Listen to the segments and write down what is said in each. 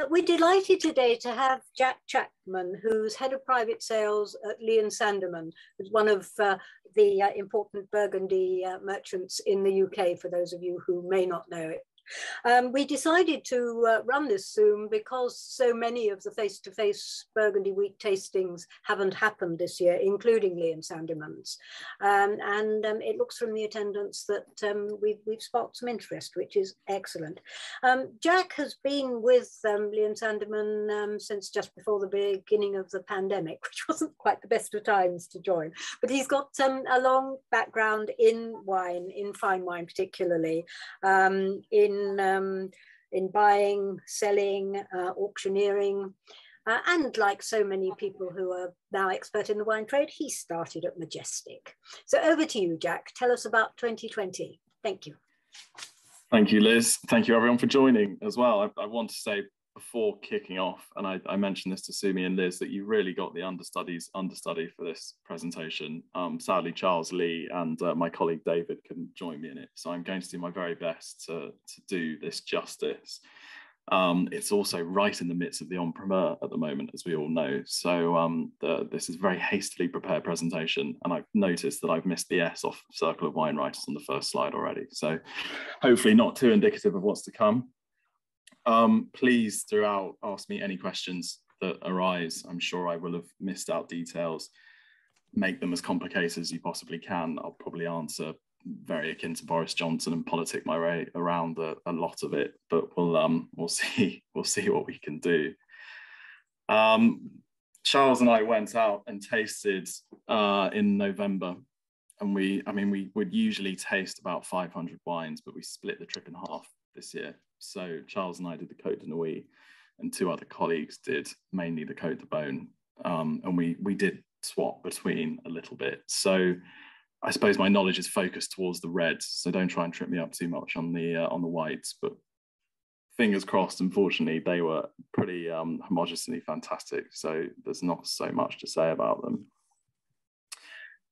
We're delighted today to have Jack Chapman, who's head of private sales at Lee and Sandeman, who's one of the important Burgundy merchants in the UK, for those of you who may not know it. We decided to run this Zoom because so many of the face-to-face Burgundy Week tastings haven't happened this year, including Lee and Sandeman's. It looks from the attendance that we've sparked some interest, which is excellent. Jack has been with Lee and Sandeman since just before the beginning of the pandemic, which wasn't quite the best of times to join, but he's got a long background in wine, in fine wine particularly, in buying, selling, auctioneering, and like so many people who are now expert in the wine trade, he started at Majestic. So over to you, Jack. Tell us about 2020. Thank you. Thank you, Liz. Thank you, everyone, for joining as well. I want to say before kicking off, and I mentioned this to Sumi and Liz, that you really got the understudy for this presentation. Sadly, Charles Lee and my colleague David couldn't join me in it, so I'm going to do my very best to do this justice. It's also right in the midst of the en-primeur at the moment, as we all know, so this is a very hastily prepared presentation, and I've noticed that I've missed the S off Circle of Wine Writers on the first slide already, so hopefully not too indicative of what's to come. Please throughout ask me any questions that arise. I'm sure I will have missed out details. Make them as complicated as you possibly can. I'll probably answer very akin to Boris Johnson and politic my way around a lot of it, but we'll see what we can do. Charles and I went out and tasted in November, and we would usually taste about 500 wines, but we split the trip in half this year. So Charles and I did the Côte de Nuit, and two other colleagues did mainly the Côte de Beaune, and we did swap between a little bit. So I suppose my knowledge is focused towards the reds, so don't try and trip me up too much on the whites. But fingers crossed, unfortunately, they were pretty homogeneously fantastic. So there's not so much to say about them.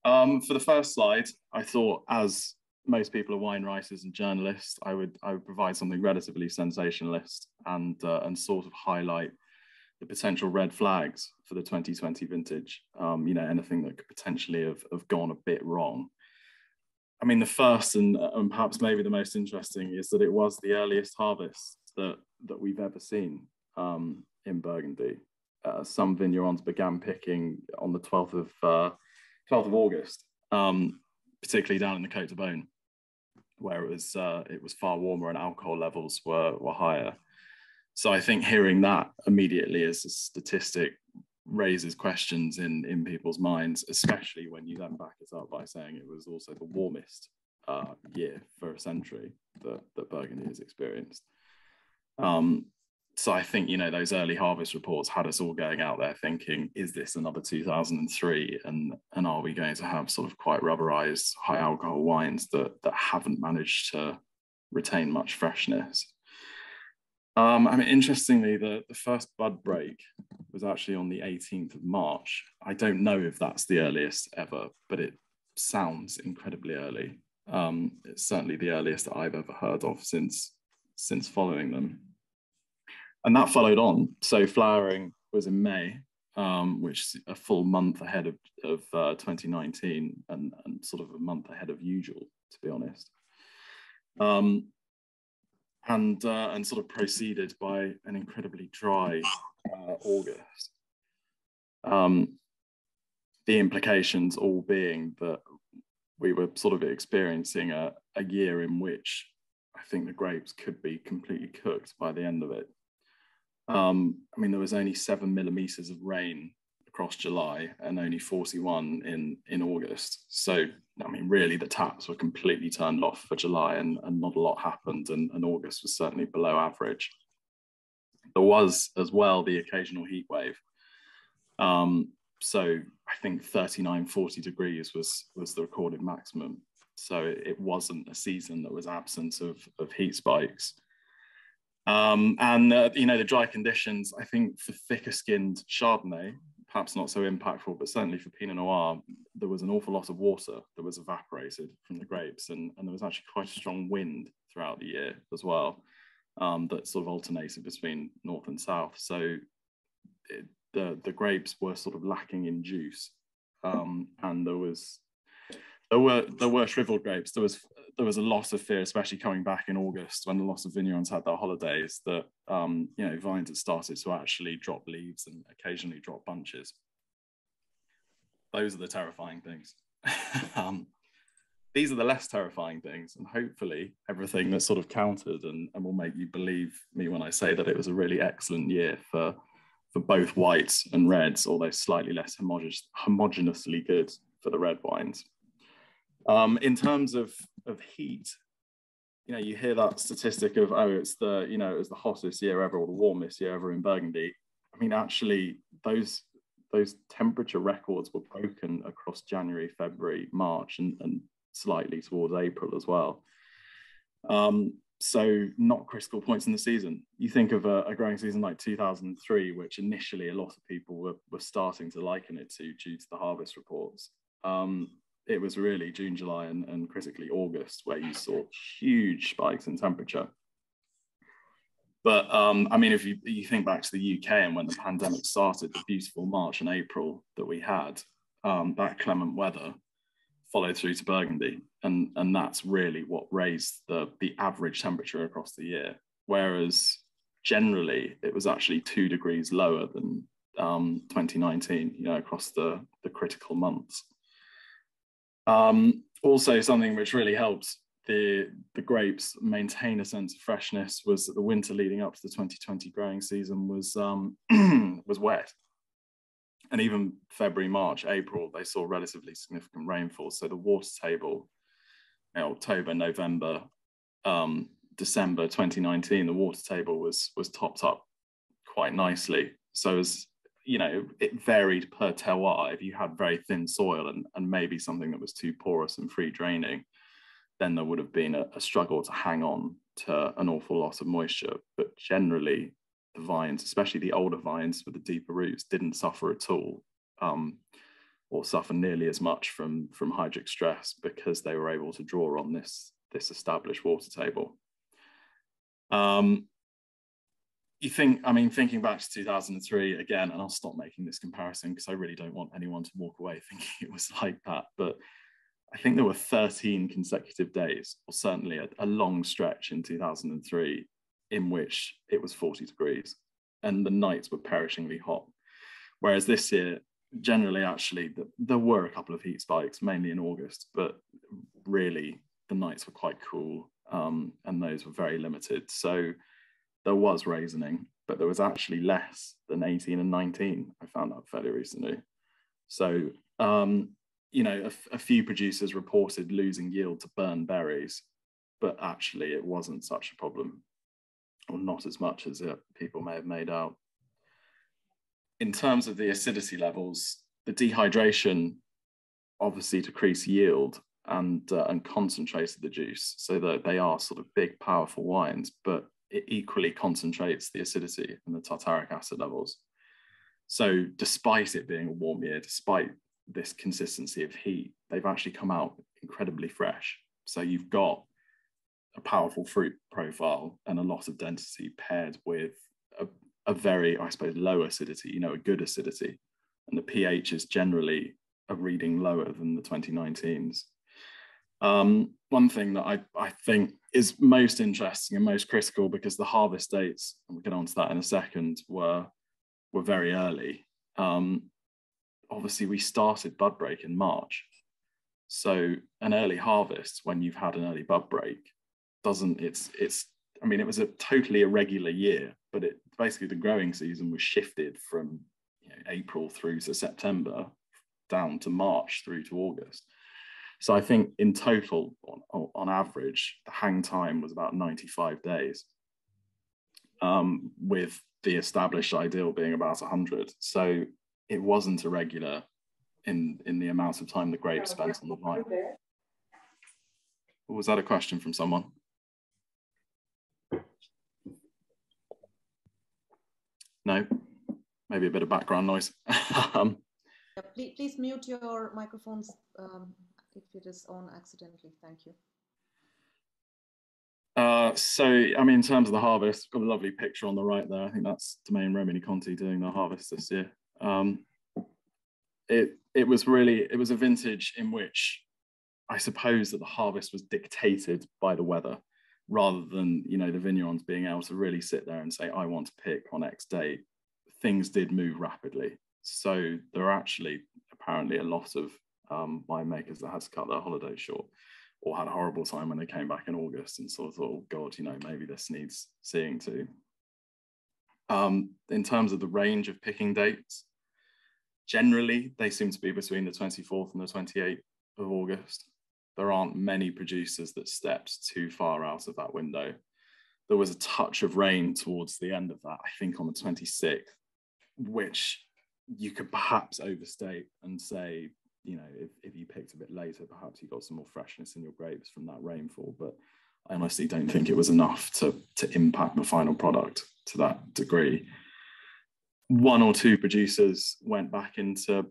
For the first slide, I thought, as most people are wine writers and journalists, I would provide something relatively sensationalist and sort of highlight the potential red flags for the 2020 vintage. Anything that could potentially have gone a bit wrong. I mean, the first and perhaps maybe the most interesting is that it was the earliest harvest that we've ever seen in Burgundy. Some vignerons began picking on the 12th of August, particularly down in the Côte de Beaune, where it was far warmer and alcohol levels were higher. So I think hearing that immediately as a statistic raises questions in people's minds, especially when you then back it up by saying it was also the warmest year for a century that Burgundy has experienced. So I think, those early harvest reports had us all going out there thinking, is this another 2003? And are we going to have sort of quite rubberized high alcohol wines that haven't managed to retain much freshness? Interestingly, the first bud break was actually on the 18th of March. I don't know if that's the earliest ever, but it sounds incredibly early. It's certainly the earliest that I've ever heard of since following them. And that followed on. So flowering was in May, which is a full month ahead of 2019 and sort of a month ahead of usual, to be honest. And sort of proceeded by an incredibly dry August. The implications all being that we were sort of experiencing a year in which I think the grapes could be completely cooked by the end of it. There was only 7 millimeters of rain across July and only 41 in August. So, really the taps were completely turned off for July and not a lot happened, and August was certainly below average. There was as well the occasional heat wave. So I think 39, 40 degrees was the recorded maximum. So it wasn't a season that was absent of heat spikes. The dry conditions, I think for thicker skinned Chardonnay, perhaps not so impactful, but certainly for Pinot Noir, there was an awful lot of water that was evaporated from the grapes, and there was actually quite a strong wind throughout the year as well. that sort of alternated between north and south. So the grapes were sort of lacking in juice, and there were shriveled grapes. There was a lot of fear, especially coming back in August when a lot of vignerons had their holidays, that vines had started to actually drop leaves and occasionally drop bunches. Those are the terrifying things. These are the less terrifying things, and hopefully everything that's sort of countered and will make you believe me when I say that it was a really excellent year for both whites and reds, although slightly less homogeneously good for the red wines. In terms of heat, you hear that statistic of, oh, it was the hottest year ever or the warmest year ever in Burgundy. I mean, actually, those temperature records were broken across January, February, March, and slightly towards April as well. So not critical points in the season. You think of a growing season like 2003, which initially a lot of people were starting to liken it to due to the harvest reports. It was really June, July, and critically August where you saw huge spikes in temperature. But I mean, if you think back to the UK and when the pandemic started, the beautiful March and April that we had, that clement weather followed through to Burgundy, and that's really what raised the average temperature across the year. Whereas generally it was actually 2 degrees lower than 2019, across the critical months. Also, something which really helped the grapes maintain a sense of freshness was that the winter leading up to the 2020 growing season was wet. And even February, March, April, they saw relatively significant rainfall. So the water table, October, November, December 2019, the water table was topped up quite nicely. So as it varied per terroir. If you had very thin soil and maybe something that was too porous and free draining, then there would have been a struggle to hang on to an awful lot of moisture. But generally, the vines, especially the older vines with the deeper roots, didn't suffer at all, or suffer nearly as much from hydric stress because they were able to draw on this established water table. Thinking back to 2003 again, and I'll stop making this comparison because I really don't want anyone to walk away thinking it was like that, but I think there were 13 consecutive days, or certainly a long stretch in 2003, in which it was 40 degrees and the nights were perishingly hot. Whereas this year, generally, actually, there were a couple of heat spikes, mainly in August, but really the nights were quite cool, and those were very limited. So there was raisening, but there was actually less than 18 and 19. I found out fairly recently. So, a few producers reported losing yield to burn berries, but actually it wasn't such a problem, or not as much as people may have made out. In terms of the acidity levels, the dehydration obviously decreased yield and concentrated the juice, so that they are sort of big, powerful wines, but it equally concentrates the acidity and the tartaric acid levels. So despite it being a warm year, despite this consistency of heat, they've actually come out incredibly fresh. So you've got a powerful fruit profile and a lot of density paired with a very, I suppose, low acidity, a good acidity. And the pH is generally a reading lower than the 2019s. One thing that I think is most interesting and most critical, because the harvest dates, and we'll get on to that in a second, were very early. Obviously, we started bud break in March. So an early harvest, when you've had an early bud break, it was a totally irregular year, but basically the growing season was shifted from April through to September, down to March through to August. So I think in total, on average, the hang time was about 95 days, with the established ideal being about 100. So it wasn't irregular in the amount of time the grape spent on the vine. Was that a question from someone? No? Maybe a bit of background noise. Please mute your microphones if it is on accidentally. Thank you. So, I mean, in terms of the harvest, I've got a lovely picture on the right there. I think that's Domaine Romani Conti doing the harvest this year. It was a vintage in which I suppose that the harvest was dictated by the weather rather than, you know, the vignerons being able to really sit there and say, I want to pick on X date. Things did move rapidly. So there are actually apparently a lot of winemakers that had to cut their holidays short, or had a horrible time when they came back in August and sort of thought, oh God, you know, maybe this needs seeing to. In terms of the range of picking dates, generally they seem to be between the 24th and the 28th of August. There aren't many producers that stepped too far out of that window. There was a touch of rain towards the end of that, I think on the 26th, which you could perhaps overstate and say, you know, if you picked a bit later, perhaps you got some more freshness in your grapes from that rainfall. But I honestly don't think it was enough to impact the final product to that degree. One or two producers went back into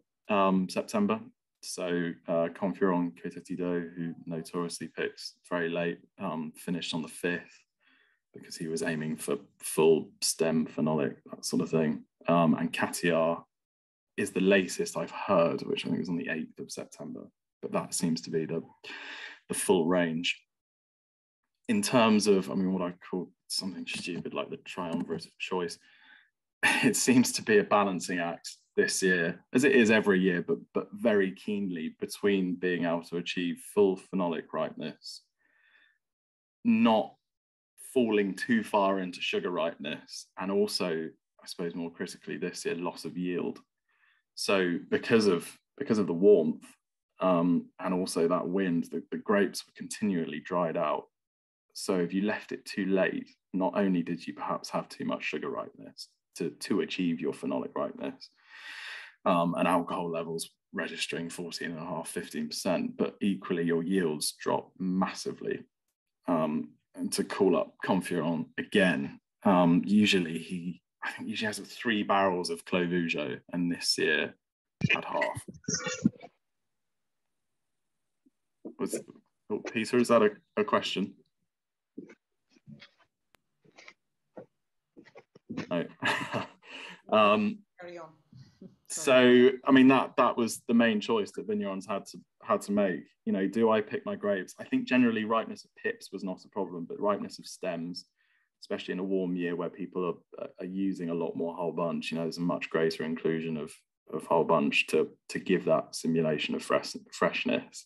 September. So Confiron Cotetidot, who notoriously picks very late, finished on the 5th because he was aiming for full stem phenolic, that sort of thing. And Catiar is the latest I've heard, which I think is on the 8th of September. But that seems to be the full range. In terms of, I mean, what I call something stupid like the triumvirate of choice, it seems to be a balancing act this year, as it is every year, but very keenly, between being able to achieve full phenolic ripeness, not falling too far into sugar ripeness, and also, I suppose more critically this year, loss of yield. So because of the warmth and also that wind, the grapes were continually dried out. So if you left it too late, not only did you perhaps have too much sugar ripeness to achieve your phenolic ripeness, and alcohol levels registering 14.5%, 15%, but equally your yields drop massively. And to call up Confiron again, usually he has 3 barrels of Clos Vougeot, and this year had half. Peter, is that a question? No. Carry on. So, I mean, that was the main choice that vignerons had to make. You know, do I pick my grapes? I think generally ripeness of pips was not a problem, but ripeness of stems, especially in a warm year where people are using a lot more whole bunch, you know, there's a much greater inclusion of whole bunch to give that simulation of freshness.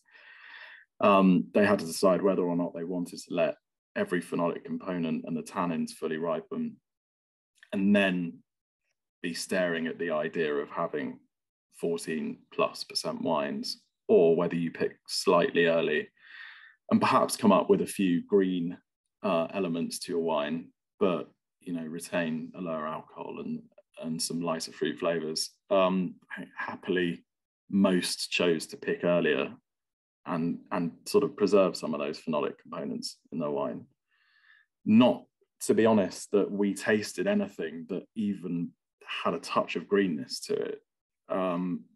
They had to decide whether or not they wanted to let every phenolic component and the tannins fully ripen, and then be staring at the idea of having 14+% wines, or whether you pick slightly early and perhaps come up with a few green elements to your wine, but, you know, retain a lower alcohol and some lighter fruit flavors. Happily, most chose to pick earlier and sort of preserve some of those phenolic components in their wine. Not, to be honest, that we tasted anything that even had a touch of greenness to it.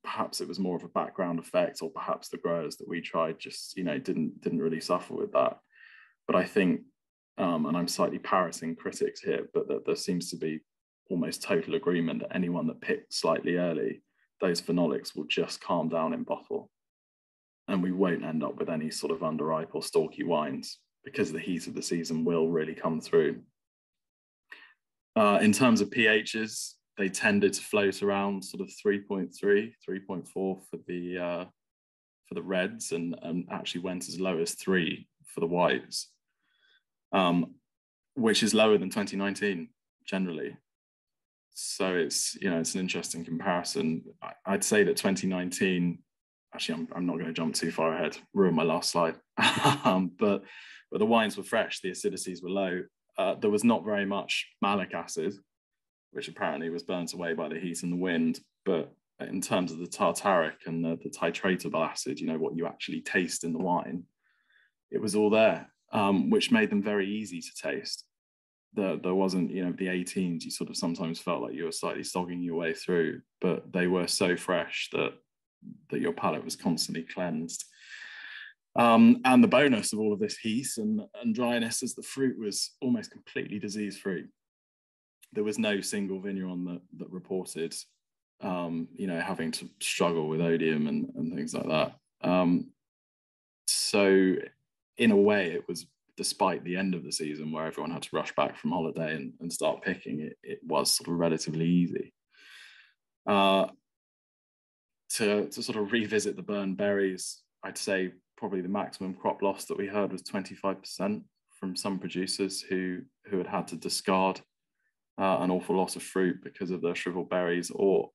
Perhaps it was more of a background effect, or perhaps the growers that we tried just, you know, didn't really suffer with that. But I think, and I'm slightly parroting critics here, but that there seems to be almost total agreement that anyone that picked slightly early, those phenolics will just calm down in bottle, and we won't end up with any sort of underripe or stalky wines, because the heat of the season will really come through. In terms of pHs, they tended to float around sort of 3.3, 3.4 for the reds, and actually went as low as 3 for the whites, which is lower than 2019 generally. So it's, you know, it's an interesting comparison. I'd say that 2019, actually, I'm not going to jump too far ahead, ruin my last slide, but the wines were fresh, the acidities were low. There was not very much malic acid, which apparently was burnt away by the heat and the wind. But in terms of the tartaric and the titratable acid, you know, what you actually taste in the wine, it was all there, which made them very easy to taste. There wasn't, you know, the 18s, you sort of sometimes felt like you were slightly slogging your way through, but they were so fresh that your palate was constantly cleansed. And the bonus of all of this heat and dryness is the fruit was almost completely disease-free. There was no single vigneron that reported, having to struggle with odium and things like that. So in a way, it was, despite the end of the season where everyone had to rush back from holiday and start picking, it was sort of relatively easy. To sort of revisit the burned berries, I'd say probably the maximum crop loss that we heard was 25% from some producers who had to discard an awful lot of fruit because of their shriveled berries, or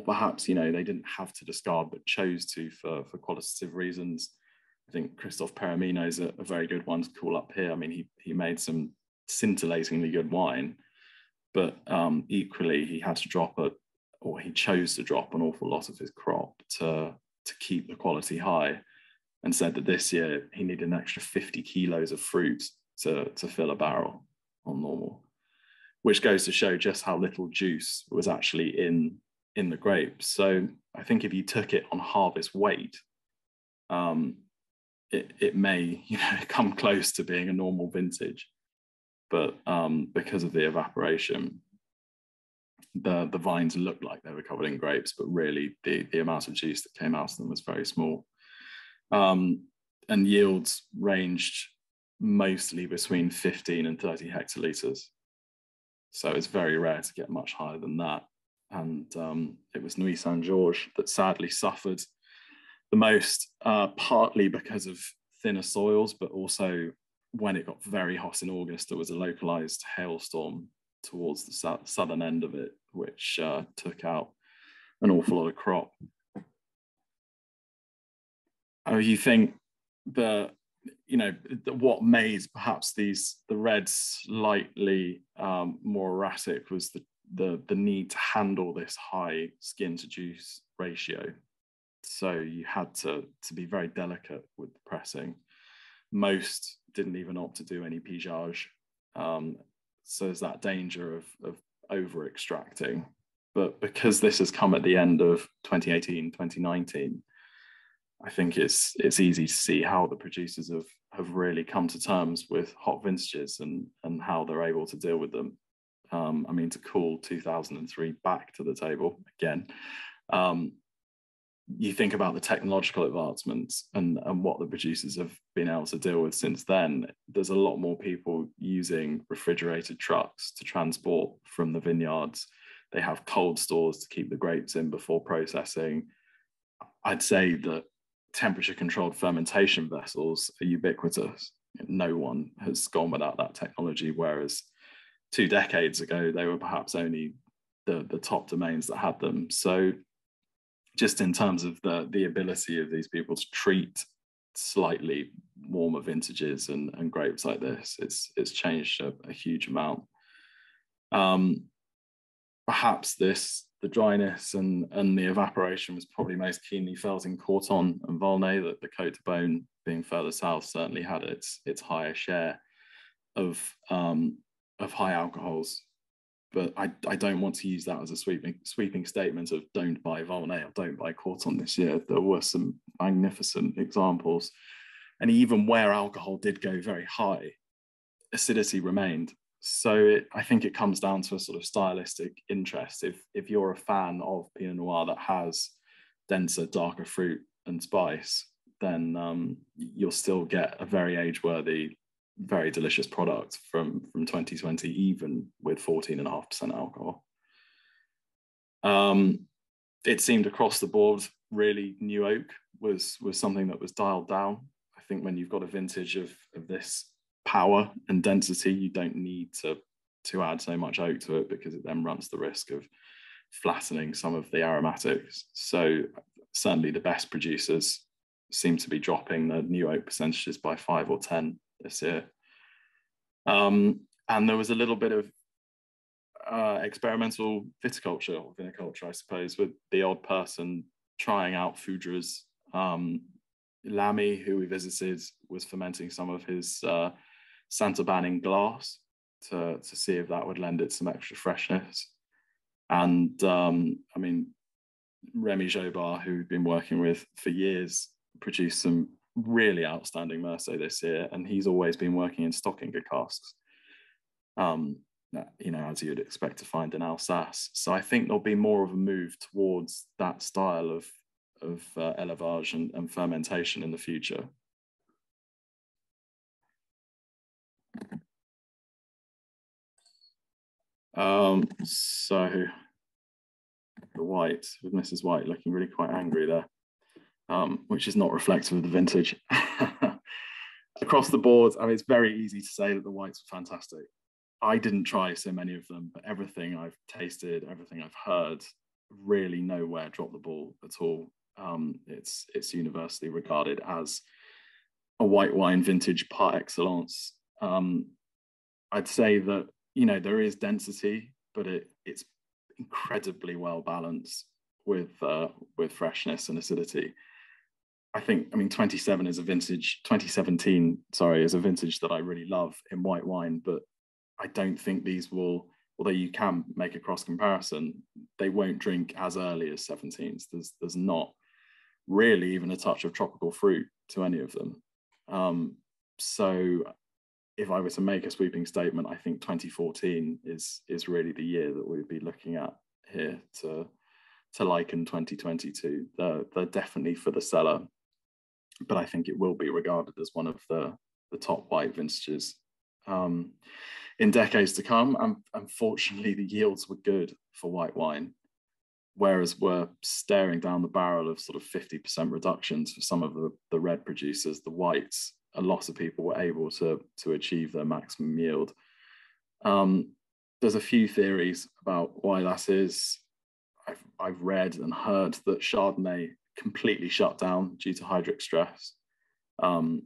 perhaps, they didn't have to discard but chose to for qualitative reasons. I think Christophe Perramino is a very good one to call up here. I mean, he made some scintillatingly good wine, but equally he had to he chose to drop an awful lot of his crop to keep the quality high, and said that this year he needed an extra 50 kilos of fruit to fill a barrel on normal, which goes to show just how little juice was actually in the grapes. So I think if you took it on harvest weight, it may come close to being a normal vintage, but because of the evaporation, the vines looked like they were covered in grapes, but really the amount of juice that came out of them was very small. And yields ranged mostly between 15 and 30 hectolitres. So it's very rare to get much higher than that. And it was Nuit Saint-Georges that sadly suffered the most, partly because of thinner soils, but also when it got very hot in August, there was a localized hailstorm towards the southern end of it, which took out an awful lot of crop. You think what made perhaps the reds slightly more erratic was the need to handle this high skin to juice ratio. So you had to be very delicate with the pressing. Most didn't even opt to do any pigeage. So there's that danger of over extracting. But because this has come at the end of 2018, 2019, I think it's easy to see how the producers have really come to terms with hot vintages and how they're able to deal with them. I mean, to call 2003 back to the table again, you think about the technological advancements and what the producers have been able to deal with since then. There's a lot more people using refrigerated trucks to transport from the vineyards. They have cold stores to keep the grapes in before processing. I'd say that temperature controlled fermentation vessels are ubiquitous. No one has gone without that technology, whereas 2 decades ago, they were perhaps only the top domains that had them. So just in terms of the ability of these people to treat slightly warmer vintages and grapes like this, it's changed a huge amount. Perhaps the dryness and the evaporation was probably most keenly felt in Corton and Volnay, that the Côte de Beaune being further south certainly had its higher share of high alcohols. But I don't want to use that as a sweeping statement of don't buy Volnay or don't buy Corton this year. There were some magnificent examples. And even where alcohol did go very high, acidity remained. So I think it comes down to a sort of stylistic interest. If you're a fan of Pinot Noir that has denser, darker fruit and spice, then you'll still get a very age-worthy, very delicious product from 2020, even with 14.5% alcohol. It seemed across the board, really, new oak was something that was dialed down. I think when you've got a vintage of this power and density, you don't need to add so much oak to it, because it then runs the risk of flattening some of the aromatics. So certainly the best producers seem to be dropping the new oak percentages by 5 or 10 this year. And there was a little bit of experimental viticulture or viniculture, I suppose, with the odd person trying out Foudra's. Lamy, who we visited, was fermenting some of his Santaban in glass to see if that would lend it some extra freshness. And I mean, Remy Jobard, who we've been working with for years, produced some really outstanding Meursault this year, and he's always been working in Stockinger casks, you know, as you'd expect to find in Alsace. So I think there'll be more of a move towards that style of élevage and fermentation in the future. So the white, with Mrs. White looking really quite angry there, which is not reflective of the vintage. Across the board, I mean, it's very easy to say that the whites were fantastic. I didn't try so many of them, but everything I've tasted, everything I've heard, really nowhere dropped the ball at all. It's universally regarded as a white wine vintage par excellence. I'd say that, you know, there is density, but it's incredibly well balanced with freshness and acidity. I mean, 2017 is a vintage that I really love in white wine, but I don't think these will, although you can make a cross comparison, they won't drink as early as 17s. There's not really even a touch of tropical fruit to any of them. So if I were to make a sweeping statement, I think 2014 is really the year that we'd be looking at here to liken 2022. They're definitely for the cellar, but I think it will be regarded as one of the top white vintages in decades to come. And unfortunately, the yields were good for white wine, whereas we're staring down the barrel of sort of 50% reductions for some of the red producers. The whites, a lot of people were able to achieve their maximum yield. There's a few theories about why that is. I've read and heard that Chardonnay completely shut down due to hydric stress, and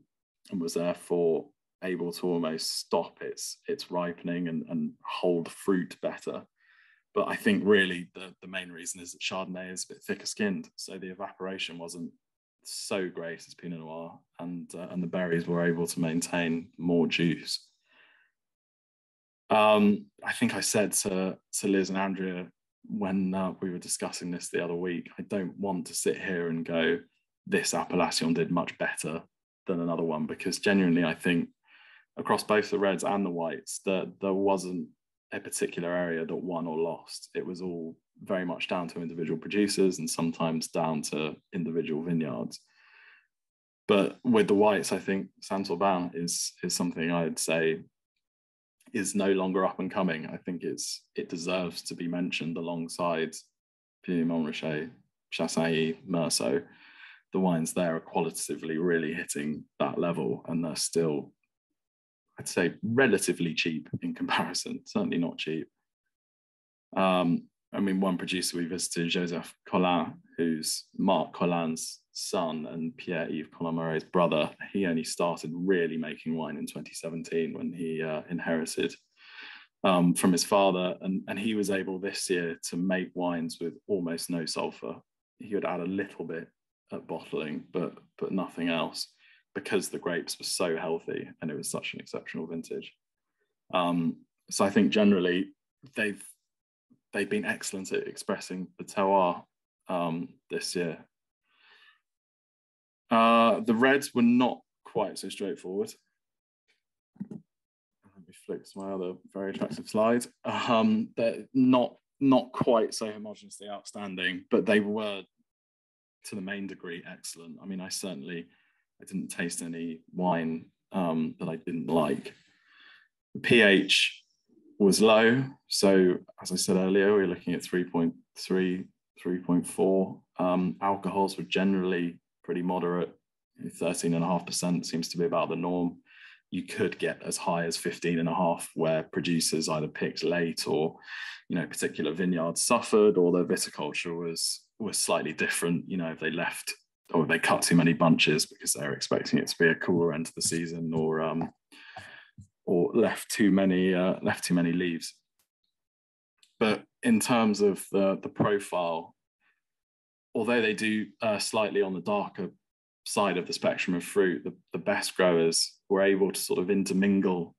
was therefore able to almost stop its ripening and hold fruit better. But I think really the main reason is that Chardonnay is a bit thicker skinned, so the evaporation wasn't so great as Pinot Noir, and the berries were able to maintain more juice. I think I said to Liz and Andrea when we were discussing this the other week, I don't want to sit here and go, this Appellation did much better than another one, because genuinely I think across both the reds and the whites, there wasn't a particular area that won or lost. It was all very much down to individual producers and sometimes down to individual vineyards. But with the whites, I think Saint-Aubin is something I'd say is no longer up and coming. I think it deserves to be mentioned alongside Pinot Montrachet, Chassagne, Meursault. The wines there are qualitatively really hitting that level, and they're still, I'd say, relatively cheap in comparison, certainly not cheap. I mean, one producer we visited, Joseph Collin, who's Marc Collin's son and Pierre-Yves Collin-Mouret's brother. He only started really making wine in 2017 when he inherited from his father. And he was able this year to make wines with almost no sulfur. He would add a little bit at bottling, but nothing else, because the grapes were so healthy and it was such an exceptional vintage. So I think generally they've been excellent at expressing the terroir this year. The reds were not quite so straightforward. Let me flick to my other very attractive slide. They're not quite so homogeneously outstanding, but they were to the main degree excellent. I mean, I didn't taste any wine that I didn't like. The pH was low. So as I said earlier, we were looking at 3.3, 3.4. Alcohols were generally pretty moderate. 13.5% seems to be about the norm. You could get as high as 15.5, where producers either picked late or, particular vineyards suffered, or their viticulture was slightly different. If they left or they cut too many bunches because they were expecting it to be a cooler end to the season, or left too many leaves. But in terms of the profile, although they do slightly on the darker side of the spectrum of fruit, the best growers were able to sort of intermingle,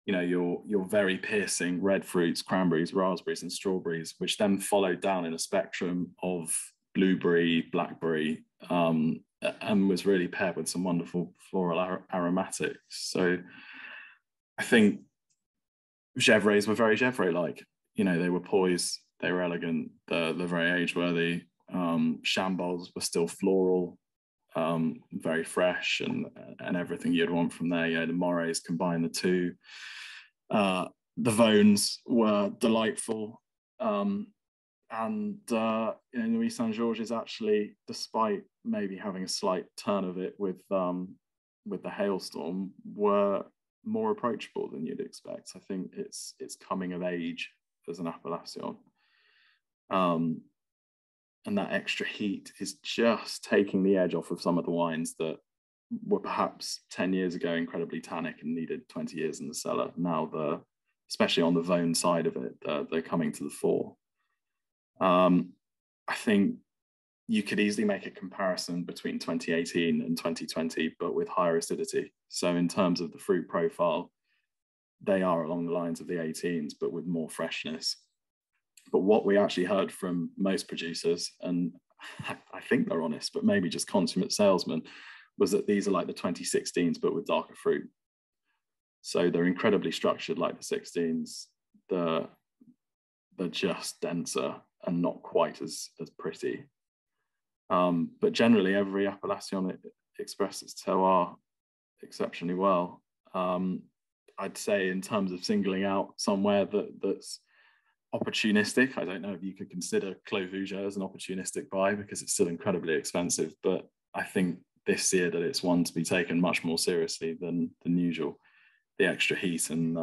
your very piercing red fruits, cranberries, raspberries, and strawberries, which then followed down in a spectrum of blueberry, blackberry, and was really paired with some wonderful floral aromatics. So I think Gevrets were very Gevrey-like. You know, they were poised, they were elegant, they're very age-worthy. Chambols were still floral, very fresh, and everything you'd want from there. You know, the Morets combined the two. The Vaunes were delightful. And you know, Nuits Saint-Georges actually, despite maybe having a slight turn of it with the hailstorm, were more approachable than you'd expect. I think it's coming of age as an appellation. And that extra heat is just taking the edge off of some of the wines that were perhaps 10 years ago incredibly tannic and needed 20 years in the cellar. Now, especially on the Vaune side of it, they're coming to the fore. I think you could easily make a comparison between 2018 and 2020, but with higher acidity. So in terms of the fruit profile, they are along the lines of the 18s, but with more freshness. But what we actually heard from most producers, and I think they're honest, but maybe just consummate salesmen, was that these are like the 2016s, but with darker fruit. So they're incredibly structured like the 16s. They're just denser and not quite as pretty. But generally, every appellation expresses terroir exceptionally well. I'd say in terms of singling out somewhere that's opportunistic, I don't know if you could consider Clos Vougeot as an opportunistic buy because it's still incredibly expensive, but I think this year that it's one to be taken much more seriously than usual. The extra heat and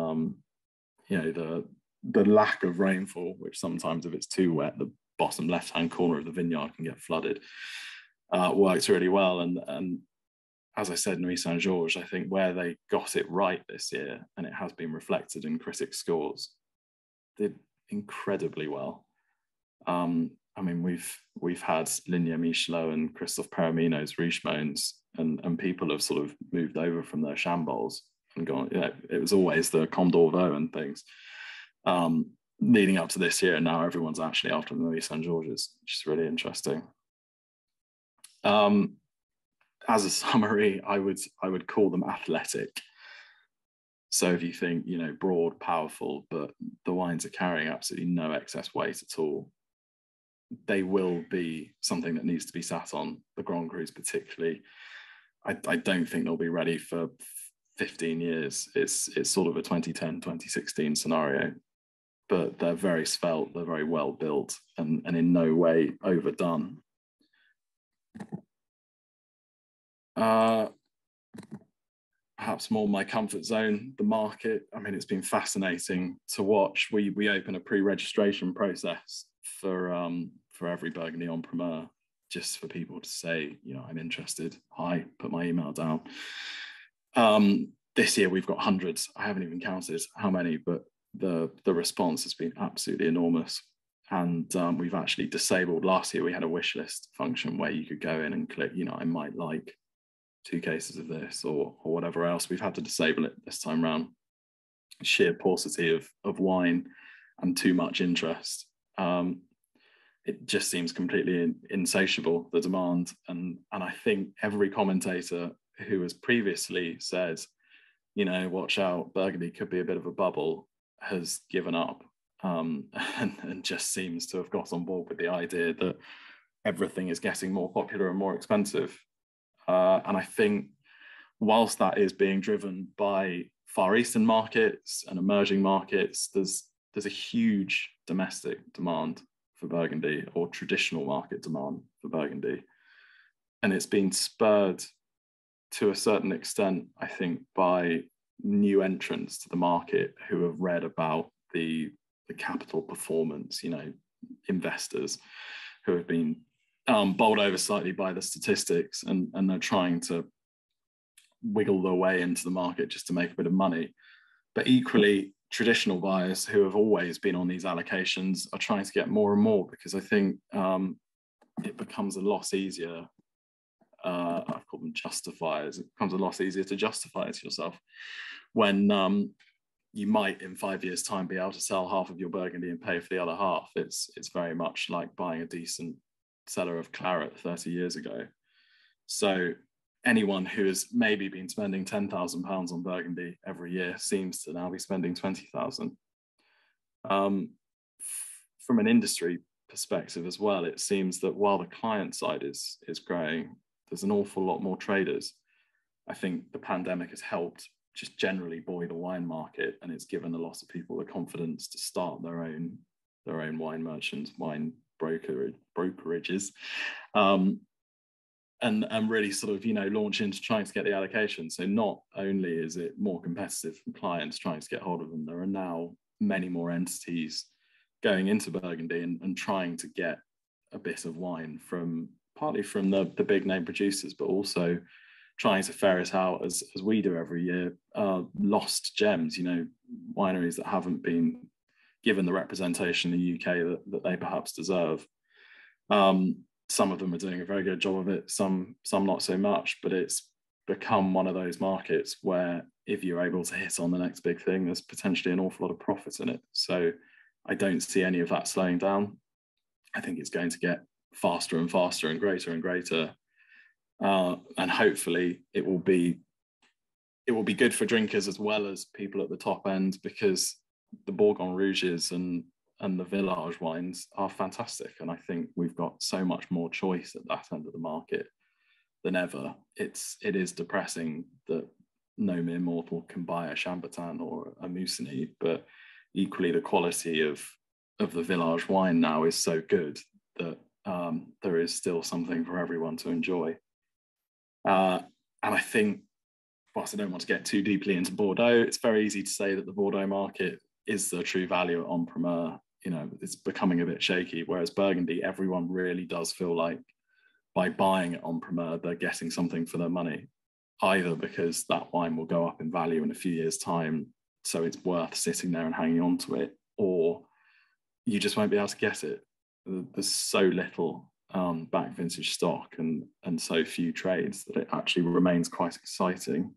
you know, the lack of rainfall, which sometimes if it's too wet, the bottom left-hand corner of the vineyard can get flooded, works really well. And as I said, Nuits Saint-Georges, I think where they got it right this year, and it has been reflected in critic scores, did incredibly well. I mean, we've had Lignea Michelot and Christophe Perramino's Richemont's, and people have sort of moved over from their Chambols and gone, you know, it was always the Comte d'Orvaux and things. Leading up to this year, and now everyone's actually after the Nuits Saint-Georges, which is really interesting. As a summary, I would call them athletic. So if you think, you know, broad, powerful, but the wines are carrying absolutely no excess weight at all, they will be something that needs to be sat on, the Grand Crus particularly. I don't think they'll be ready for 15 years. It's sort of a 2010, 2016 scenario, but they're very svelte, they're very well built, and in no way overdone. Perhaps more my comfort zone, the market. I mean, it's been fascinating to watch. We open a pre-registration process for every Burgundy en primeur, just for people to say, you know, I'm interested. Hi, put my email down. This year we've got hundreds. I haven't even counted how many, but the response has been absolutely enormous. And we've actually disabled, last year we had a wish list function where you could go in and click, you know, I might like 2 cases of this or whatever else. We've had to disable it this time around. Sheer paucity of wine and too much interest. It just seems completely insatiable, the demand. And I think every commentator who has previously said, you know, watch out, Burgundy could be a bit of a bubble, has given up and just seems to have got on board with the idea that everything is getting more popular and more expensive. And I think whilst that is being driven by Far Eastern markets and emerging markets, there's a huge domestic demand for Burgundy, or traditional market demand for Burgundy. And it's been spurred to a certain extent, I think, by new entrants to the market who have read about the capital performance, you know, investors who have been bowled over slightly by the statistics, and they're trying to wiggle their way into the market just to make a bit of money. But equally, traditional buyers who have always been on these allocations are trying to get more and more, because I think it becomes a lot easier. I've called them justifiers. It becomes a lot easier to justify it to yourself when you might in 5 years' time be able to sell half of your Burgundy and pay for the other half. It's very much like buying a decent cellar of claret 30 years ago. So anyone who has maybe been spending £10,000 on Burgundy every year seems to now be spending 20,000. From an industry perspective as well, it seems that while the client side is growing, there's an awful lot more traders. I think the pandemic has helped just generally buoy the wine market, and it's given a lot of people the confidence to start their own wine merchants, wine brokerages, and really sort of, launch into trying to get the allocation. So not only is it more competitive for clients trying to get hold of them, there are now many more entities going into Burgundy and trying to get a bit of wine partly from the big name producers, but also trying to ferret out, as we do every year, lost gems, wineries that haven't been given the representation in the UK that they perhaps deserve. Some of them are doing a very good job of it, some not so much, but it's become one of those markets where if you're able to hit on the next big thing, there's potentially an awful lot of profit in it. So I don't see any of that slowing down. I think it's going to get faster and faster and greater and greater. And hopefully it will be good for drinkers as well as people at the top end, because the Bourgogne Rouges and the Village wines are fantastic. And I think we've got so much more choice at that end of the market than ever. It is depressing that no mere mortal can buy a Chambertin or a Musigny, but equally the quality of the Village wine now is so good that there is still something for everyone to enjoy. And I think, whilst I don't want to get too deeply into Bordeaux, it's very easy to say that the Bordeaux market is the true value at En Primeur. It's becoming a bit shaky, whereas Burgundy, everyone really does feel like by buying it En Primeur, they're getting something for their money, either because that wine will go up in value in a few years' time, so it's worth sitting there and hanging on to it, or you just won't be able to get it. There's so little back vintage stock and so few trades that it actually remains quite exciting.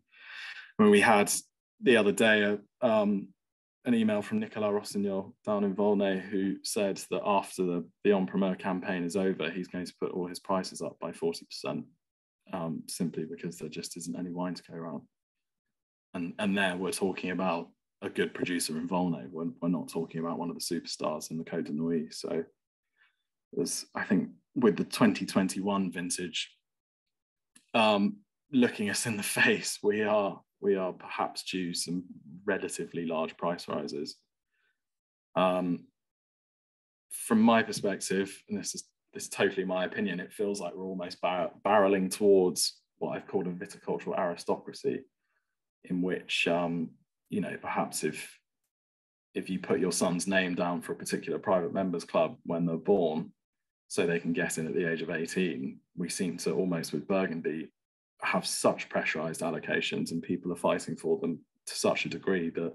When we had the other day an email from Nicolas Rossignol down in Volnay, who said that after the En Primeur campaign is over, he's going to put all his prices up by 40%, simply because there just isn't any wine to go around. And there we're talking about a good producer in Volnay. We're not talking about one of the superstars in the Côte de Nuits. So I think with the 2021 vintage looking us in the face, we are perhaps due some relatively large price rises. From my perspective, and this is totally my opinion, it feels like we're almost barreling towards what I've called a viticultural aristocracy, in which perhaps if you put your son's name down for a particular private members club when they're born, so they can get in at the age of 18, we seem to almost with Burgundy have such pressurized allocations, and people are fighting for them to such a degree that,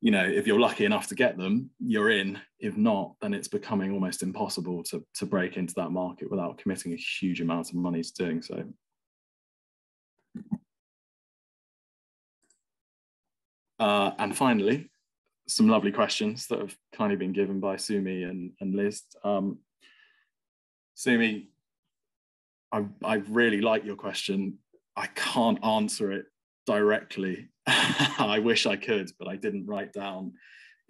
if you're lucky enough to get them, you're in. If not, then it's becoming almost impossible to break into that market without committing a huge amount of money to doing so. And finally, some lovely questions that have kindly been given by Sumi and Liz. Sumi, I really like your question. I can't answer it directly. I wish I could, but I didn't write down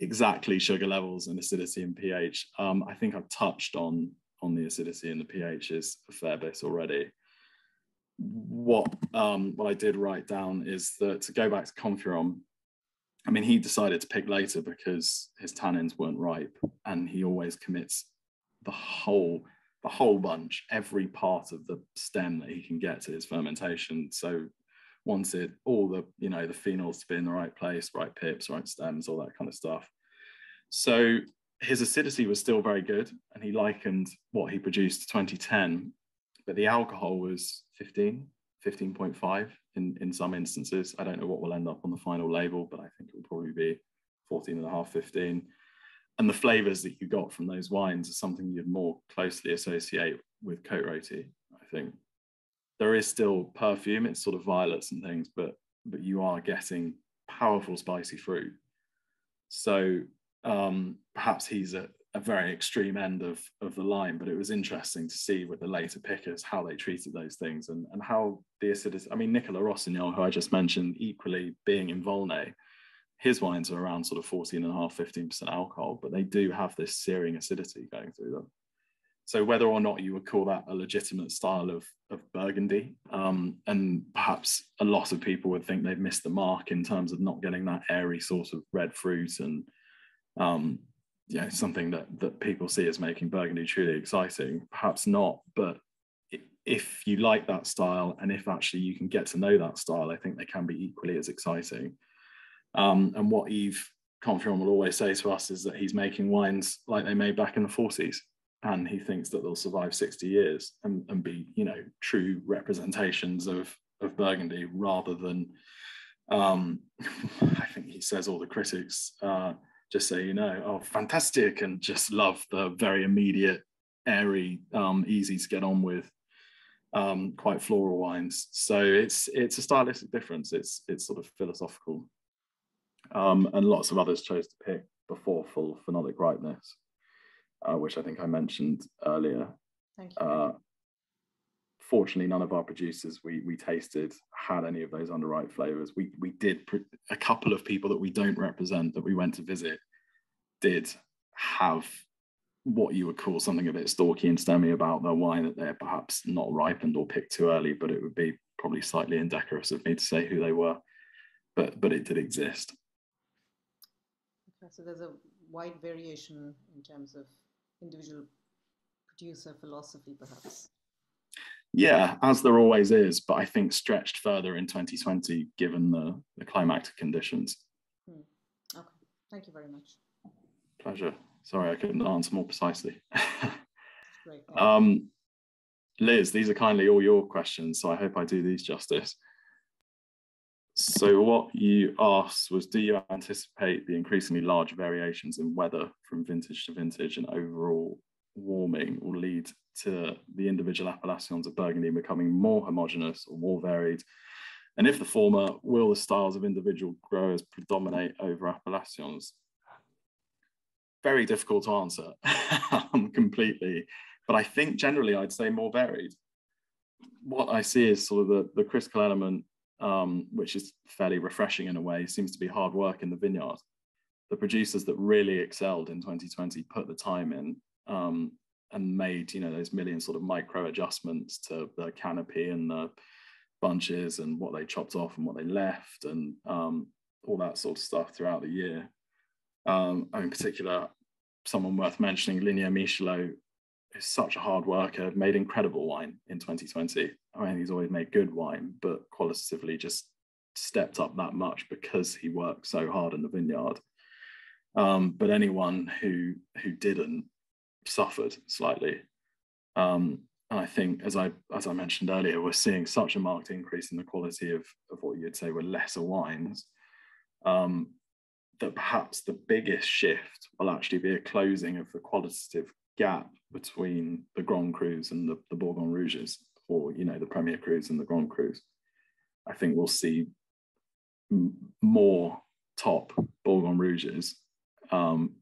exactly sugar levels and acidity and pH. I think I've touched on the acidity and the pHs a fair bit already. What I did write down is that, to go back to Confiron, I mean, he decided to pick later because his tannins weren't ripe, and he always commits the whole bunch, every part of the stem that he can get to his fermentation. So wanted all the the phenols to be in the right place, right pips, right stems, all that kind of stuff. So his acidity was still very good, and he likened what he produced to 2010, but the alcohol was 15.5 in some instances. I don't know what will end up on the final label, but I think it will probably be 14.5, 15. And the flavors that you got from those wines are something you'd more closely associate with Côte Rôtie, I think. There is still perfume, it's sort of violets and things, but you are getting powerful spicy fruit. So perhaps he's a very extreme end of the line, but it was interesting to see with the later pickers how they treated those things and how the acidity. I mean, Nicolas Rossignol, who I just mentioned, equally being in Volnay, his wines are around sort of 14.5%, 15% alcohol, but they do have this searing acidity going through them. So whether or not you would call that a legitimate style of Burgundy, and perhaps a lot of people would think they've missed the mark in terms of not getting that airy sort of red fruit and something that people see as making Burgundy truly exciting. Perhaps not, but if you like that style and if actually you can get to know that style, I think they can be equally as exciting. And what Yves Confion will always say to us is that he's making wines like they made back in the 40s. And he thinks that they'll survive 60 years and be, true representations of Burgundy rather than, I think he says all the critics just say, oh, fantastic, and just love the very immediate, airy, easy to get on with, quite floral wines. So it's a stylistic difference. It's sort of philosophical. And lots of others chose to pick before full phenolic ripeness. Which I think I mentioned earlier. Thank you. Fortunately, none of our producers we tasted had any of those underripe flavors. We did, a couple of people that we don't represent that we went to visit did have what you would call something a bit stalky and stemmy about their wine, that they're perhaps not ripened or picked too early, but it would be probably slightly indecorous of me to say who they were, but it did exist. Okay, so there's a wide variation in terms of individual producer philosophy, perhaps. Yeah, as there always is, but I think stretched further in 2020 given the climatic conditions. Okay, thank you very much. Pleasure. Sorry, I couldn't answer more precisely. Great. Liz, these are kindly all your questions, so I hope I do these justice. So what you asked was, do you anticipate the increasingly large variations in weather from vintage to vintage and overall warming will lead to the individual appellations of Burgundy becoming more homogeneous or more varied? And if the former, will the styles of individual growers predominate over appellations? Very difficult to answer completely, but I think generally I'd say more varied. What I see is sort of the critical element, which is fairly refreshing in a way, seems to be hard work in the vineyard. The producers that really excelled in 2020 put the time in and made, those million sort of micro adjustments to the canopy and the bunches and what they chopped off and what they left and all that sort of stuff throughout the year. In particular, someone worth mentioning, Lignier Michelot, is such a hard worker, made incredible wine in 2020. I mean, he's always made good wine, but qualitatively just stepped up that much because he worked so hard in the vineyard. But anyone who didn't suffered slightly. And I think, as I mentioned earlier, we're seeing such a marked increase in the quality of what you'd say were lesser wines, that perhaps the biggest shift will actually be a closing of the qualitative gap between the Grand Crus and the Bourgogne Rouges, or the Premier Crus and the Grand Crus. I think we'll see more top Bourgogne Rouges, and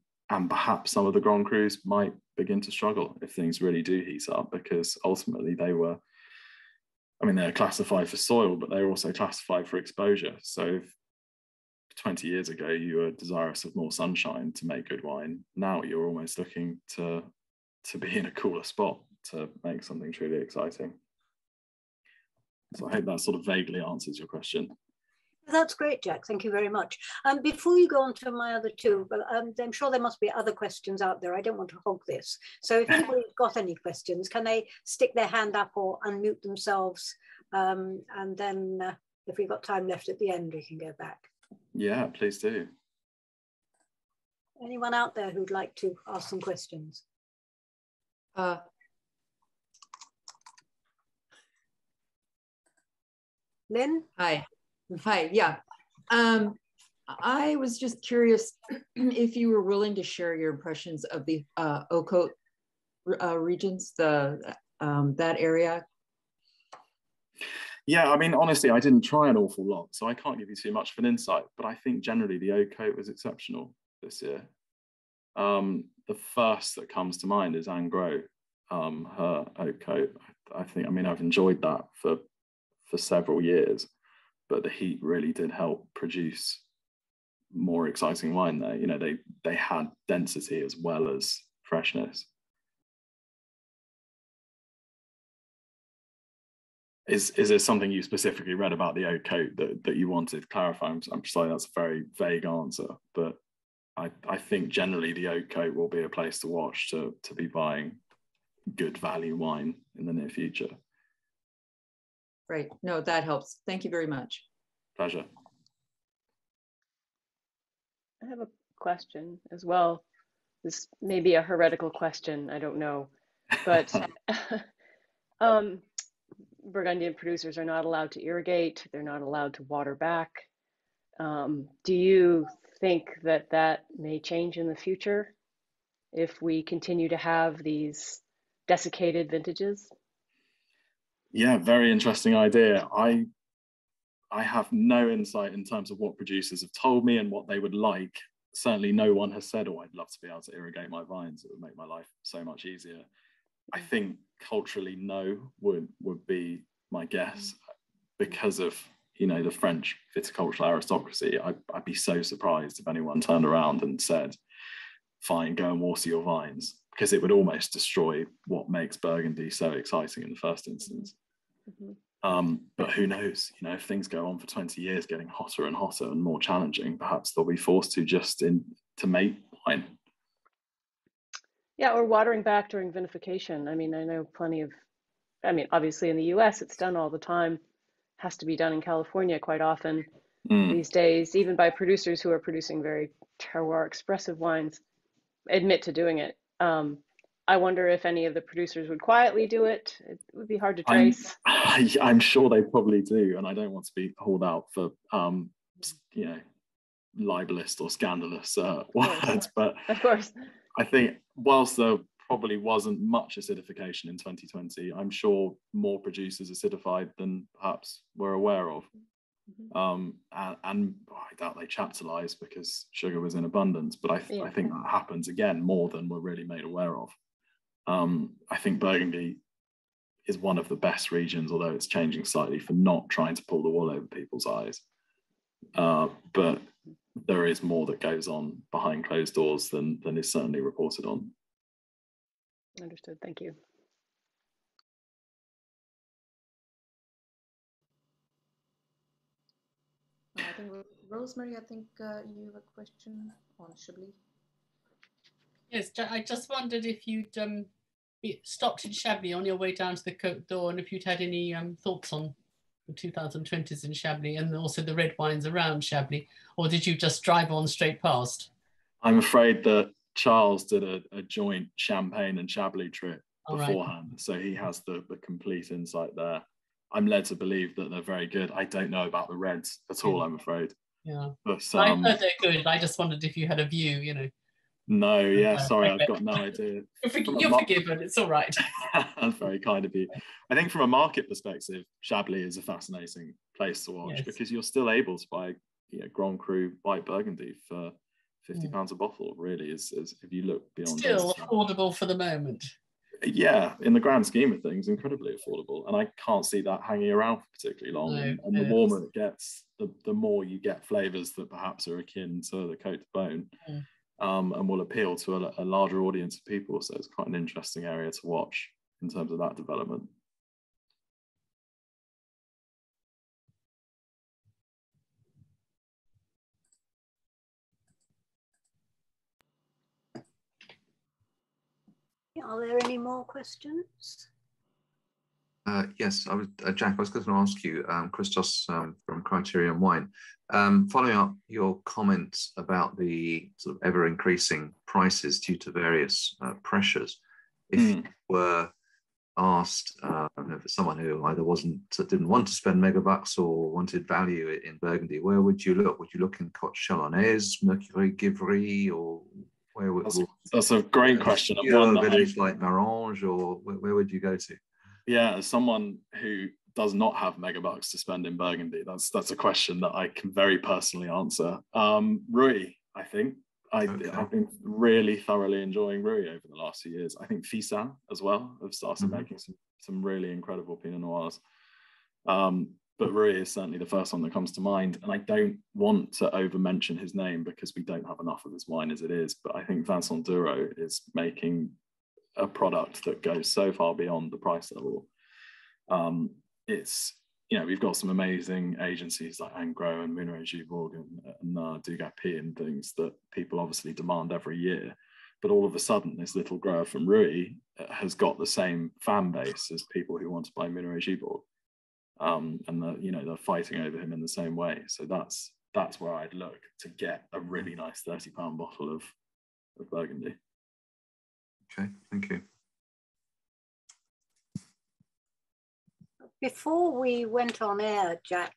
perhaps some of the Grand Crus might begin to struggle if things really do heat up, because ultimately they're classified for soil, but they're also classified for exposure. So if 20 years ago you were desirous of more sunshine to make good wine, now you're almost looking to be in a cooler spot to make something truly exciting. So I hope that sort of vaguely answers your question. That's great, Jack. Thank you very much. Before you go on to my other two, but I'm sure there must be other questions out there. I don't want to hog this. So if anybody's got any questions, can they stick their hand up or unmute themselves? And then if we've got time left at the end, we can go back. Yeah, please do. Anyone out there who'd like to ask some questions? Lynn? Hi, yeah. I was just curious if you were willing to share your impressions of the Haute-Côte regions, that area. Yeah, I mean, honestly, I didn't try an awful lot, so I can't give you too much of an insight, but I think generally the Haute-Côte was exceptional this year. The first that comes to mind is Angro, her oak coat. I think, I mean, I've enjoyed that for several years, but the heat really did help produce more exciting wine there. You know, they had density as well as freshness. Is there something you specifically read about the oak coat that you wanted to clarify? I'm sorry, that's a very vague answer, but I think generally the oak coat will be a place to watch to be buying good value wine in the near future. Great. No, that helps. Thank you very much. Pleasure. I have a question as well. This may be a heretical question, I don't know, but Burgundian producers are not allowed to irrigate. They're not allowed to water back. Do you think that may change in the future if we continue to have these desiccated vintages? Yeah, very interesting idea. I have no insight in terms of what producers have told me and what they would like. Certainly no one has said, oh, I'd love to be able to irrigate my vines. It would make my life so much easier. I think culturally no would be my guess, because of, you know, the French viticultural aristocracy. I'd be so surprised if anyone turned around and said, fine, go and water your vines, because it would almost destroy what makes Burgundy so exciting in the first instance. But who knows, you know, if things go on for 20 years getting hotter and hotter and more challenging, perhaps they'll be forced to to make wine. Yeah, or watering back during vinification. I mean, I know plenty of, I mean, obviously in the US, it's done all the time. Has to be done in California quite often these days, even by producers who are producing very terroir expressive wines, admit to doing it. I wonder if any of the producers would quietly do it. It would be hard to trace. I'm sure they probably do, and I don't want to be hauled out for, you know, libelous or scandalous words, but of course, I think whilst there probably wasn't much acidification in 2020, I'm sure more producers acidified than perhaps we're aware of. And I doubt they chaptalized because sugar was in abundance, but I think that happens again more than we're really made aware of. I think Burgundy is one of the best regions, although it's changing slightly, for not trying to pull the wool over people's eyes. But there is more that goes on behind closed doors than is certainly reported on. Understood. Thank you. I think Rosemary, I think you have a question on Chablis. Yes, I just wondered if you'd stopped in Chablis on your way down to the Côte d'Or, and if you'd had any thoughts on the 2020s in Chablis and also the red wines around Chablis, or did you just drive on straight past? I'm afraid that Charles did a joint Champagne and Chablis trip beforehand, right. So he has the complete insight there. I'm led to believe that they're very good. I don't know about the reds at all, I'm afraid. Yeah, but I heard they're good. I just wondered if you had a view, you know. No, yeah, sorry, I've got no idea. You're forgiven, it's all right. That's very kind of you. I think from a market perspective, Chablis is a fascinating place to watch, because you're still able to buy, you know, Grand Cru white Burgundy for £50 a bottle, really, is if you look beyond. Still affordable for the moment. Yeah, in the grand scheme of things, incredibly affordable. And I can't see that hanging around for particularly long. No, and the warmer it gets, the more you get flavours that perhaps are akin to the Côte de Beaune. And will appeal to a larger audience of people. So it's quite an interesting area to watch in terms of that development. Are there any more questions? Yes, Jack, I was going to ask you, Christos from Criterion Wine, following up your comments about the sort of ever-increasing prices due to various pressures. If you were asked, for someone who either didn't want to spend megabucks or wanted value in Burgundy, where would you look? Would you look in Côte Chalonnaise, Mercury, Givry, or where would? That's a great question. A village like Marange, or where would you go to? Yeah, as someone who does not have megabucks to spend in Burgundy, that's a question that I can very personally answer. Rui, I think, I've been really thoroughly enjoying Rui over the last few years. I think Fisan as well have started making some really incredible Pinot Noirs. But Rui is certainly the first one that comes to mind. And I don't want to over-mention his name because we don't have enough of his wine as it is. But I think Vincent Duro is making a product that goes so far beyond the price level. It's, you know, we've got some amazing agencies like Angro and Munro Gibourg and Dugapi and things that people obviously demand every year. But all of a sudden, this little grower from Rui has got the same fan base as people who want to buy Munro Gibourg. And they're fighting over him in the same way. So that's where I'd look to get a really nice £30 bottle of Burgundy. Okay, thank you. Before we went on air, Jack,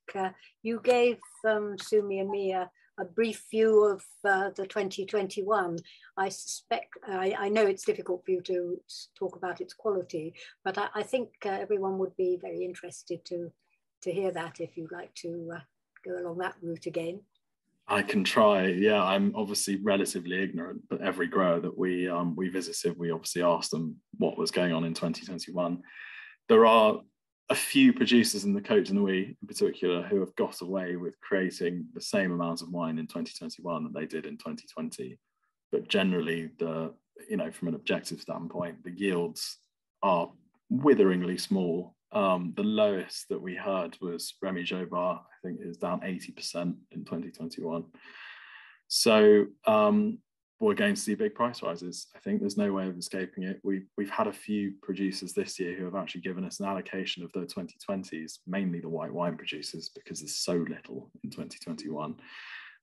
you gave Sumi and me a brief view of the 2021. I suspect, I know it's difficult for you to talk about its quality, but I think everyone would be very interested to hear that if you'd like to go along that route again. I can try. Yeah, I'm obviously relatively ignorant, but every grower that we visited, we obviously asked them what was going on in 2021. There are a few producers in the Côte de Nuit in particular who have got away with creating the same amount of wine in 2021 that they did in 2020. But generally, from an objective standpoint, the yields are witheringly small. The lowest that we heard was Remy Jobard, I think is down 80% in 2021. So we're going to see big price rises. I think there's no way of escaping it. We've had a few producers this year who have actually given us an allocation of the 2020s, mainly the white wine producers, because there's so little in 2021,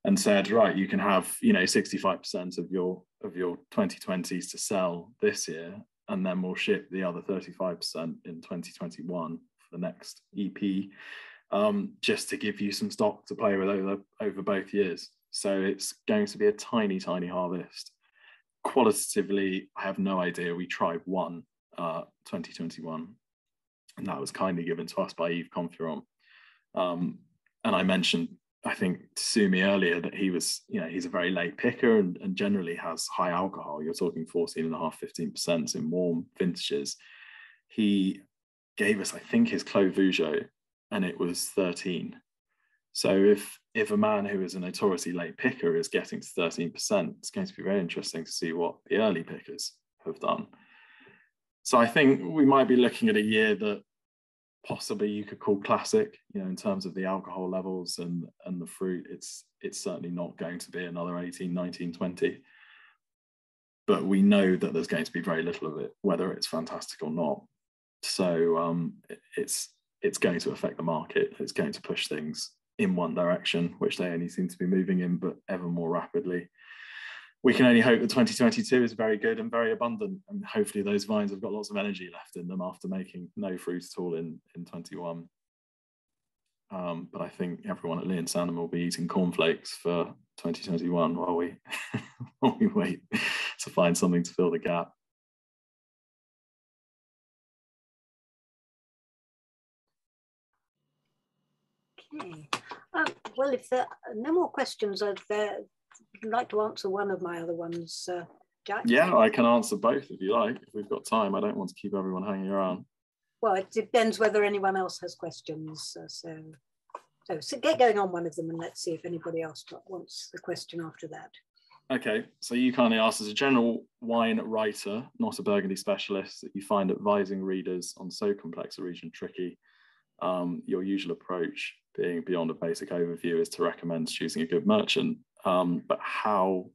and said, right, you can have 65% of your 2020s to sell this year, and then we'll ship the other 35% in 2021 for the next EP, just to give you some stock to play with over both years. So it's going to be a tiny, tiny harvest. Qualitatively, I have no idea. We tried one 2021, and that was kindly given to us by Yves Confiron. And I mentioned, I think, to Sumi earlier that he was, he's a very late picker and generally has high alcohol. You're talking 14.5%, 15% in warm vintages. He gave us, I think, his Clos Vougeot, and it was 13. So if a man who is a notoriously late picker is getting to 13%, it's going to be very interesting to see what the early pickers have done. So I think we might be looking at a year that possibly you could call classic, in terms of the alcohol levels and the fruit. It's certainly not going to be another 18, 19, 20. But we know that there's going to be very little of it, whether it's fantastic or not. So it's going to affect the market. It's going to push things in one direction, which they only seem to be moving in, but ever more rapidly. We can only hope that 2022 is very good and very abundant, and hopefully those vines have got lots of energy left in them after making no fruit at all in 21. But I think everyone at Lee and Sandeman will be eating cornflakes for 2021 while we while we wait to find something to fill the gap. Okay. Well, if there are no more questions, I'd like to answer one of my other ones, Jack. Yeah, I can answer both if you like, if we've got time. I don't want to keep everyone hanging around. Well, it depends whether anyone else has questions. So get going on one of them and let's see if anybody else wants the question after that. Okay, so you kindly asked, as a general wine writer, not a Burgundy specialist, that you find advising readers on so complex a region tricky. Your usual approach, being beyond a basic overview, is to recommend choosing a good merchant. But how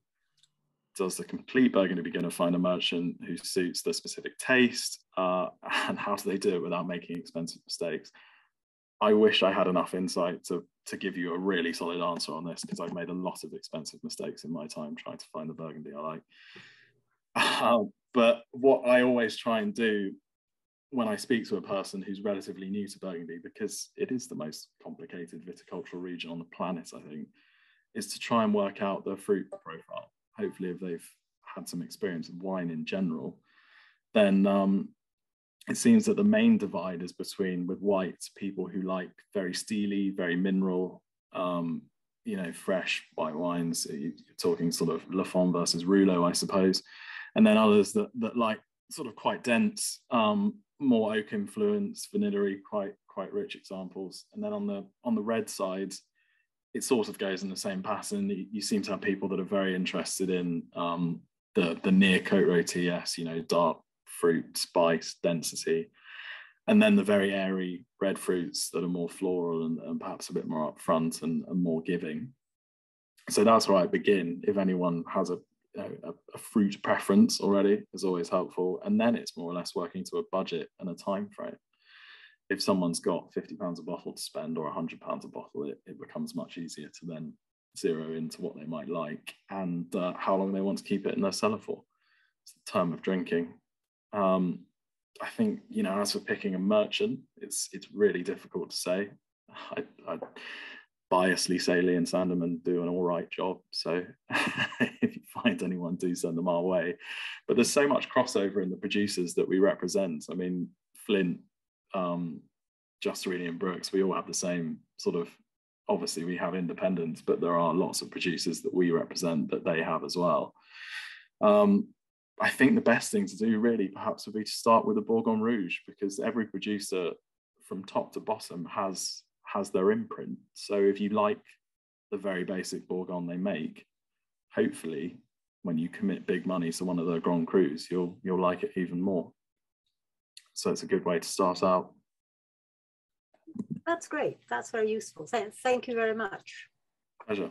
does the complete Burgundy beginner find a merchant who suits their specific taste? And how do they do it without making expensive mistakes? I wish I had enough insight to give you a really solid answer on this, because I've made a lot of expensive mistakes in my time trying to find the Burgundy I like. But what I always try and do when I speak to a person who's relatively new to Burgundy, because it is the most complicated viticultural region on the planet, I think, is to try and work out the fruit profile. Hopefully, if they've had some experience with wine in general, then it seems that the main divide is with white people who like very steely, very mineral, you know, fresh white wines. You're talking sort of Lafon versus Rouleau, I suppose. And then others that like sort of quite dense, more oak influence, vanillary, quite rich examples. And then on the red side, it sort of goes in the same pattern. You seem to have people that are very interested in the near Côte Rôtie, you know, dark fruit, spice, density, and then the very airy red fruits that are more floral and perhaps a bit more upfront and more giving. So that's where I begin. If anyone has a fruit preference already, is always helpful. And then it's more or less working to a budget and a time frame. If someone's got £50 a bottle to spend or £100 a bottle, it becomes much easier to then zero into what they might like and how long they want to keep it in their cellar for. It's the term of drinking. I think, you know, as for picking a merchant, it's really difficult to say. I biasly say Lee and Sandeman do an all right job. So if you find anyone, do send them our way. But there's so much crossover in the producers that we represent. I mean, Flint, Justerini and Brooks, we all have the same sort of, obviously we have independents, but there are lots of producers that we represent that they have as well. I think the best thing to do really perhaps would be to start with a Bourgogne Rouge, because every producer from top to bottom has their imprint. So if you like the very basic Bourgogne they make, hopefully when you commit big money to one of their Grand Crus, you'll like it even more. So it's a good way to start out. That's great. That's very useful. Thank you very much. Pleasure.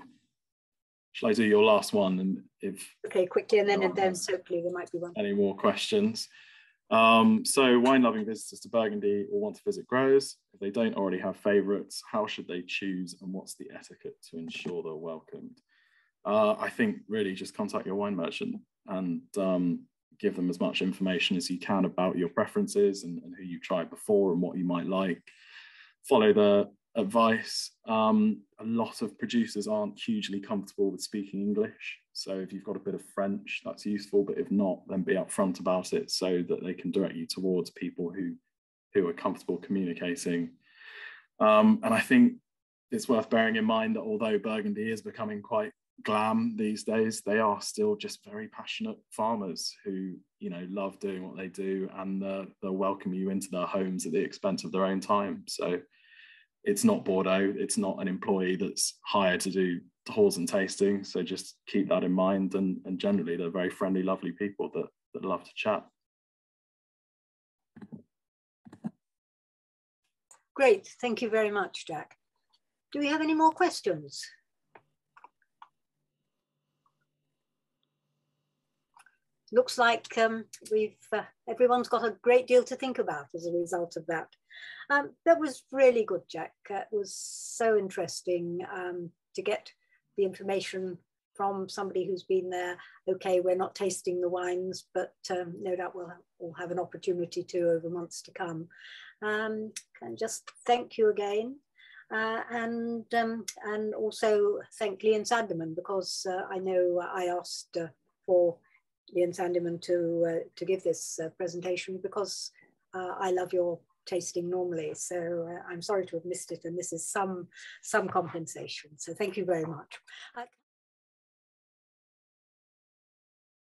Shall I do your last one? And if okay, quickly, and then hopefully there might be one. Any more questions? So wine-loving visitors to Burgundy will want to visit growers. If they don't already have favourites, how should they choose, and what's the etiquette to ensure they're welcomed? I think really just contact your wine merchant and give them as much information as you can about your preferences and who you've tried before and what you might like. Follow the advice. A lot of producers aren't hugely comfortable with speaking English. So if you've got a bit of French, that's useful, but if not, then be upfront about it so that they can direct you towards people who are comfortable communicating. And I think it's worth bearing in mind that although Burgundy is becoming quite glam these days, they are still just very passionate farmers who, you know, love doing what they do, and they'll welcome you into their homes at the expense of their own time. So it's not Bordeaux, it's not an employee that's hired to do tours and tasting. So just keep that in mind. And generally, they're very friendly, lovely people that love to chat. Great, thank you very much, Jack. Do we have any more questions? Looks like everyone's got a great deal to think about as a result of that. That was really good, Jack. It was so interesting to get the information from somebody who's been there. Okay, we're not tasting the wines, but no doubt we'll have an opportunity to over months to come. Can just thank you again. And also thank Lee and Sandeman, because I know I asked for Lee and Sandeman to give this presentation because I love your tasting normally. So I'm sorry to have missed it, and this is some compensation. So thank you very much.